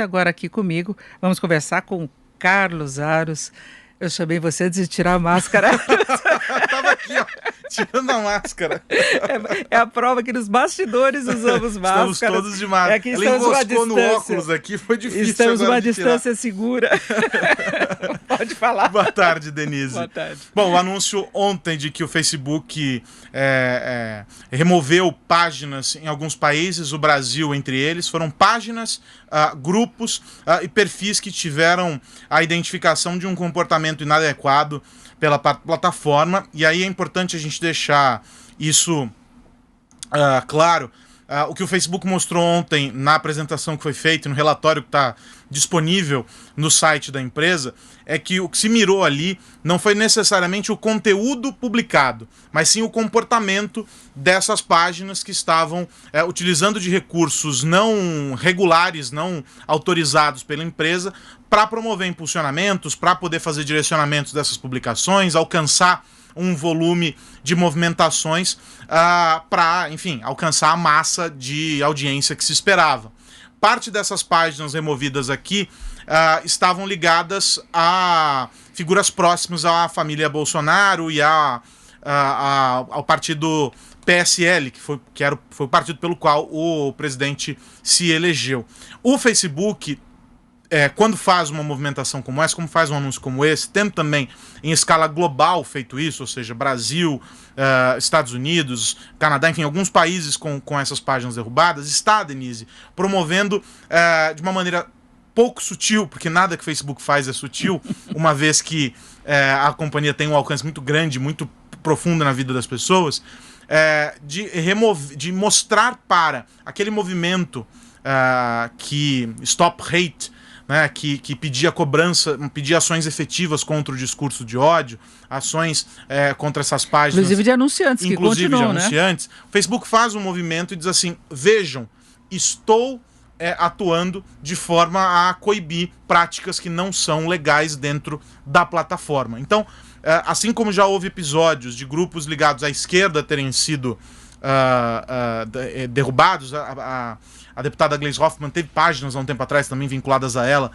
Agora aqui comigo, vamos conversar com o Carlos Aros. Eu chamei você antes de tirar a máscara. Tava aqui, ó, tirando a máscara. É a prova que nos bastidores usamos máscara. Estamos todos de máscara. Aqui Ela estamos enroscou no óculos aqui, foi difícil. Estamos agora uma de tirar. distância segura. Pode falar. Boa tarde, Denise. Boa tarde. Bom, o anúncio ontem de que o Facebook removeu páginas em alguns países, o Brasil entre eles, foram páginas, grupos e perfis que tiveram a identificação de um comportamento inadequado pela plataforma. E aí é importante a gente deixar isso claro. O que o Facebook mostrou ontem na apresentação que foi feita, no relatório que está disponível no site da empresa, é que o que se mirou ali não foi necessariamente o conteúdo publicado, mas sim o comportamento dessas páginas que estavam utilizando de recursos não regulares, não autorizados pela empresa, para promover impulsionamentos, para poder fazer direcionamentos dessas publicações, alcançar um volume de movimentações para, enfim, alcançar a massa de audiência que se esperava. Parte dessas páginas removidas aqui estavam ligadas a figuras próximas à família Bolsonaro e ao partido PSL, que foi o partido pelo qual o presidente se elegeu. O Facebook, quando faz uma movimentação como essa, como faz um anúncio como esse, tendo também em escala global feito isso, ou seja, Brasil, Estados Unidos, Canadá, enfim, alguns países com essas páginas derrubadas, está, Denise, promovendo de uma maneira pouco sutil, porque nada que o Facebook faz é sutil, uma vez que a companhia tem um alcance muito grande, muito profundo na vida das pessoas, de mostrar para aquele movimento que Stop Hate, né, que pedia cobrança, pedia ações efetivas contra o discurso de ódio, ações contra essas páginas. Inclusive de anunciantes, que continuam, de anunciantes. Né? O Facebook faz um movimento e diz assim: vejam, estou atuando de forma a coibir práticas que não são legais dentro da plataforma. Então, assim como já houve episódios de grupos ligados à esquerda terem sido derrubados, a deputada Gleisi Hoffmann teve páginas há um tempo atrás também vinculadas a ela,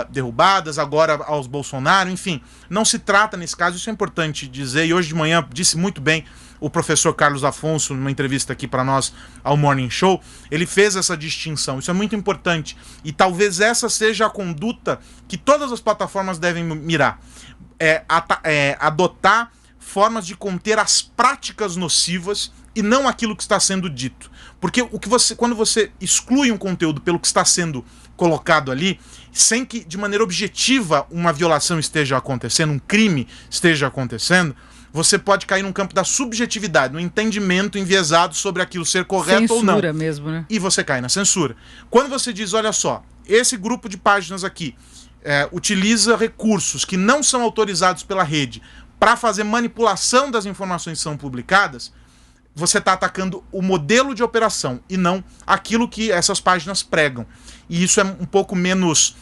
derrubadas, agora aos Bolsonaro, enfim. Não se trata nesse caso, isso é importante dizer, e hoje de manhã disse muito bem o professor Carlos Afonso, numa entrevista aqui para nós ao Morning Show, ele fez essa distinção, isso é muito importante, e talvez essa seja a conduta que todas as plataformas devem mirar, adotar formas de conter as práticas nocivas e não aquilo que está sendo dito. Porque quando você exclui um conteúdo pelo que está sendo colocado ali, sem que de maneira objetiva uma violação esteja acontecendo, um crime esteja acontecendo, você pode cair num campo da subjetividade, no entendimento enviesado sobre aquilo ser correto censura ou não. Censura mesmo, né? E você cai na censura. Quando você diz, olha só, esse grupo de páginas aqui utiliza recursos que não são autorizados pela rede para fazer manipulação das informações que são publicadas, você está atacando o modelo de operação e não aquilo que essas páginas pregam. E isso é um pouco menos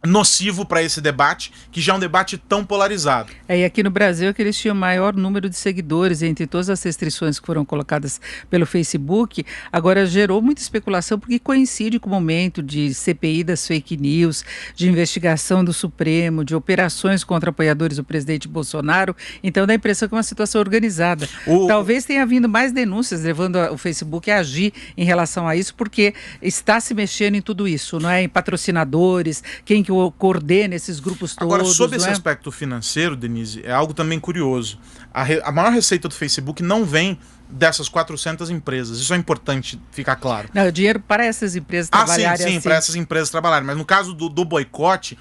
nocivo para esse debate, que já é um debate tão polarizado. E aqui no Brasil é que eles tinham o maior número de seguidores entre todas as restrições que foram colocadas pelo Facebook. Agora gerou muita especulação porque coincide com o momento de CPI das fake news, de investigação do Supremo, de operações contra apoiadores do presidente Bolsonaro. Então dá a impressão que é uma situação organizada. Talvez tenha havido mais denúncias levando o Facebook a agir em relação a isso, porque está se mexendo em tudo isso, não é? Em patrocinadores, quem que coordena esses grupos todos. Agora, sobre esse aspecto financeiro, Denise, é algo também curioso. A maior receita do Facebook não vem dessas 400 empresas. Isso é importante ficar claro. Não, o dinheiro para essas empresas trabalharem sim, assim. para essas empresas trabalharem. Mas no caso do boicote,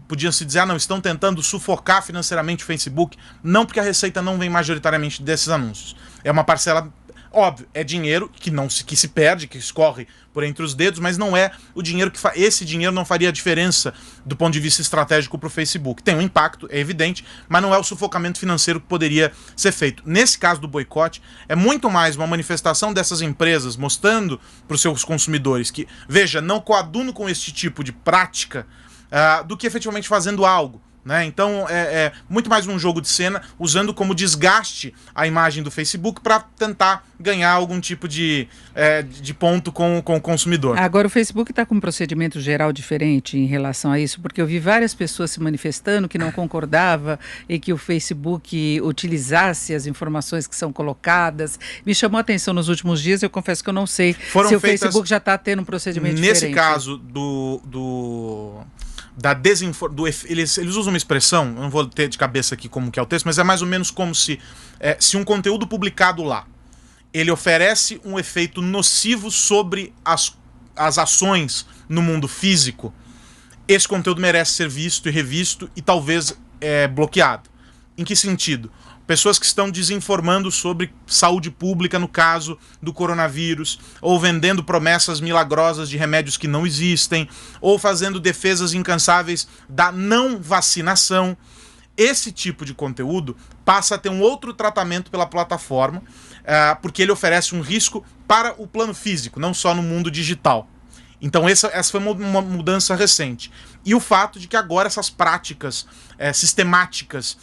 podia-se dizer, não, estão tentando sufocar financeiramente o Facebook. Não, porque a receita não vem majoritariamente desses anúncios. É uma parcela... Óbvio, é dinheiro que se perde, que escorre por entre os dedos, mas não é o dinheiro esse dinheiro não faria diferença do ponto de vista estratégico para o Facebook. Tem um impacto, é evidente, mas não é o sufocamento financeiro que poderia ser feito. Nesse caso do boicote, é muito mais uma manifestação dessas empresas mostrando para os seus consumidores que, veja, não coaduno com este tipo de prática do que efetivamente fazendo algo. né? Então é muito mais um jogo de cena, usando como desgaste a imagem do Facebook para tentar ganhar algum tipo de ponto com o consumidor. Agora, o Facebook está com um procedimento geral diferente em relação a isso, porque eu vi várias pessoas se manifestando que não concordava e que o Facebook utilizasse as informações que são colocadas. Me chamou a atenção nos últimos dias, eu confesso que eu não sei se o Facebook já está tendo um procedimento diferente. Nesse caso eles usam uma expressão, eu não vou ter de cabeça aqui como que é o texto, mas é mais ou menos como se um conteúdo publicado lá, ele oferece um efeito nocivo sobre as ações no mundo físico, esse conteúdo merece ser visto e revisto e talvez bloqueado. Em que sentido? Pessoas que estão desinformando sobre saúde pública, no caso do coronavírus, ou vendendo promessas milagrosas de remédios que não existem, ou fazendo defesas incansáveis da não vacinação. Esse tipo de conteúdo passa a ter um outro tratamento pela plataforma, porque ele oferece um risco para o plano físico, não só no mundo digital. Então essa foi uma mudança recente. E o fato de que agora essas práticas sistemáticas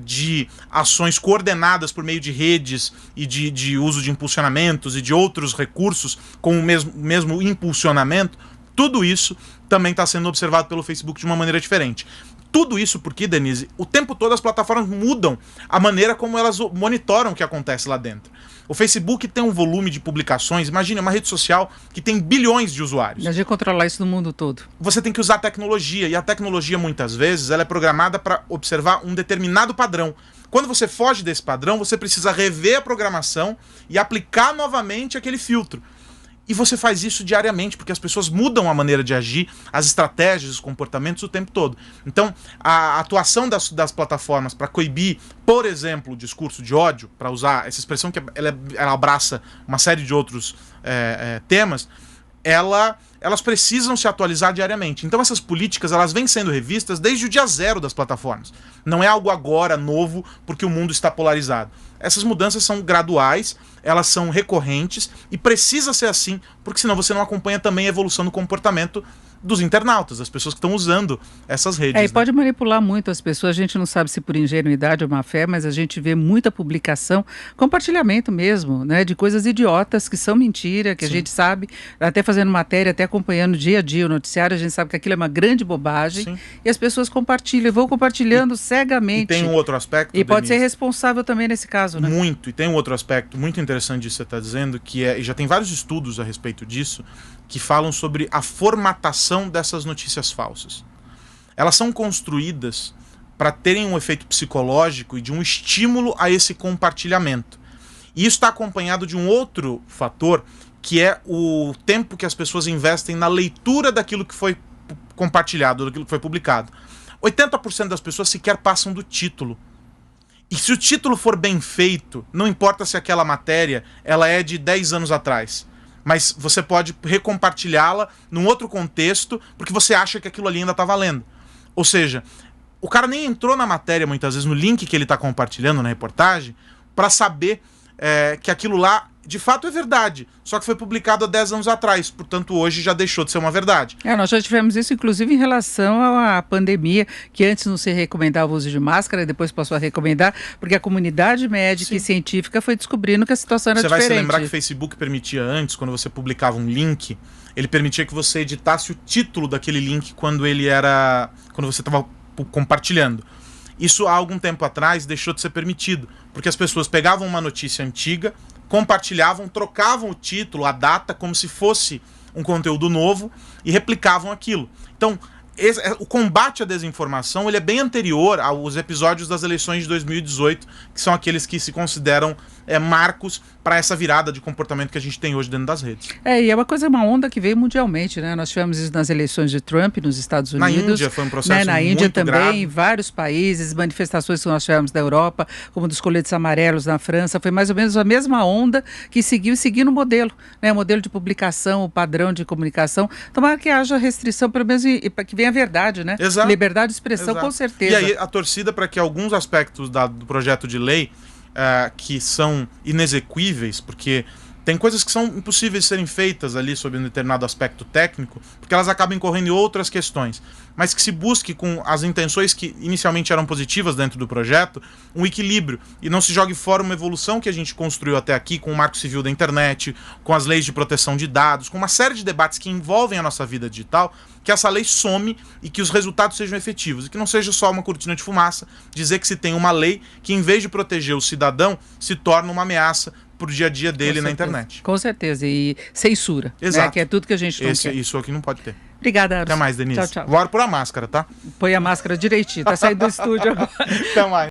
de ações coordenadas por meio de redes e de uso de impulsionamentos e de outros recursos com o mesmo impulsionamento, tudo isso também está sendo observado pelo Facebook de uma maneira diferente. Tudo isso porque, Denise, o tempo todo as plataformas mudam a maneira como elas monitoram o que acontece lá dentro. O Facebook tem um volume de publicações, imagine uma rede social que tem bilhões de usuários. A gente controlar isso no mundo todo. Você tem que usar a tecnologia, e a tecnologia muitas vezes ela é programada para observar um determinado padrão. Quando você foge desse padrão, você precisa rever a programação e aplicar novamente aquele filtro. E você faz isso diariamente, porque as pessoas mudam a maneira de agir, as estratégias, os comportamentos o tempo todo. Então, a atuação das plataformas para coibir, por exemplo, o discurso de ódio, para usar essa expressão que ela abraça uma série de outros temas, elas precisam se atualizar diariamente. Então essas políticas elas vêm sendo revistas desde o dia zero das plataformas. Não é algo agora novo porque o mundo está polarizado. Essas mudanças são graduais, elas são recorrentes e precisa ser assim, porque senão você não acompanha também a evolução do comportamento dos internautas, das pessoas que estão usando essas redes. E pode manipular muito as pessoas, a gente não sabe se por ingenuidade ou má fé, mas a gente vê muita publicação, compartilhamento mesmo, né, de coisas idiotas que são mentira, que Sim. a gente sabe, até fazendo matéria, até acompanhando dia a dia o noticiário, a gente sabe que aquilo é uma grande bobagem. Sim. E as pessoas compartilham, vão compartilhando cegamente. E tem um outro aspecto, E pode ser responsável também nesse caso, né? Muito, e tem um outro aspecto muito interessante disso que você está dizendo, que e já tem vários estudos a respeito disso, que falam sobre a formatação dessas notícias falsas. Elas são construídas para terem um efeito psicológico e de um estímulo a esse compartilhamento. E isso está acompanhado de um outro fator, que é o tempo que as pessoas investem na leitura daquilo que foi compartilhado, daquilo que foi publicado. 80% das pessoas sequer passam do título. E se o título for bem feito, não importa se aquela matéria ela é de 10 anos atrás, mas você pode recompartilhá-la num outro contexto porque você acha que aquilo ali ainda está valendo. Ou seja, o cara nem entrou na matéria muitas vezes, no link que ele está compartilhando na reportagem, para saber que aquilo lá de fato é verdade, só que foi publicado há 10 anos atrás, portanto hoje já deixou de ser uma verdade. Nós já tivemos isso inclusive em relação à pandemia, que antes não se recomendava o uso de máscara, depois passou a recomendar, porque a comunidade médica Sim. e científica foi descobrindo que a situação era diferente. Você vai se lembrar que o Facebook permitia antes, quando você publicava um link, ele permitia que você editasse o título daquele link quando você estava compartilhando. Isso há algum tempo atrás deixou de ser permitido, porque as pessoas pegavam uma notícia antiga, compartilhavam, trocavam o título, a data, como se fosse um conteúdo novo e replicavam aquilo. Então, o combate à desinformação ele é bem anterior aos episódios das eleições de 2018, que são aqueles que se consideram marcos para essa virada de comportamento que a gente tem hoje dentro das redes. E é uma onda que veio mundialmente, né? Nós tivemos isso nas eleições de Trump nos Estados Unidos. Na Índia foi um processo muito grave. Na Índia também, grave. Em vários países, manifestações que nós tivemos da Europa, como dos coletes amarelos na França, foi mais ou menos a mesma onda que seguindo o modelo, né? O modelo de publicação, o padrão de comunicação. Tomara que haja restrição, pelo menos para que venha a verdade, né? Exato. Liberdade de expressão, Exato. Com certeza. E aí a torcida para que alguns aspectos do projeto de lei que são inexequíveis, porque Tem coisas que são impossíveis de serem feitas ali sob um determinado aspecto técnico, porque elas acabam incorrendo em outras questões, mas que se busque, com as intenções que inicialmente eram positivas dentro do projeto, um equilíbrio, e não se jogue fora uma evolução que a gente construiu até aqui com o Marco Civil da Internet, com as leis de proteção de dados, com uma série de debates que envolvem a nossa vida digital, que essa lei some e que os resultados sejam efetivos, e que não seja só uma cortina de fumaça dizer que se tem uma lei que, em vez de proteger o cidadão, se torna uma ameaça pro dia a dia dele na internet. Com certeza, e censura, Exato. Né? Que é tudo que a gente não quer. Isso aqui não pode ter. Obrigada, Aros. Até mais, Denise. Tchau, tchau. Bora por a máscara, tá? Põe a máscara direitinho, tá saindo do estúdio agora. Até mais.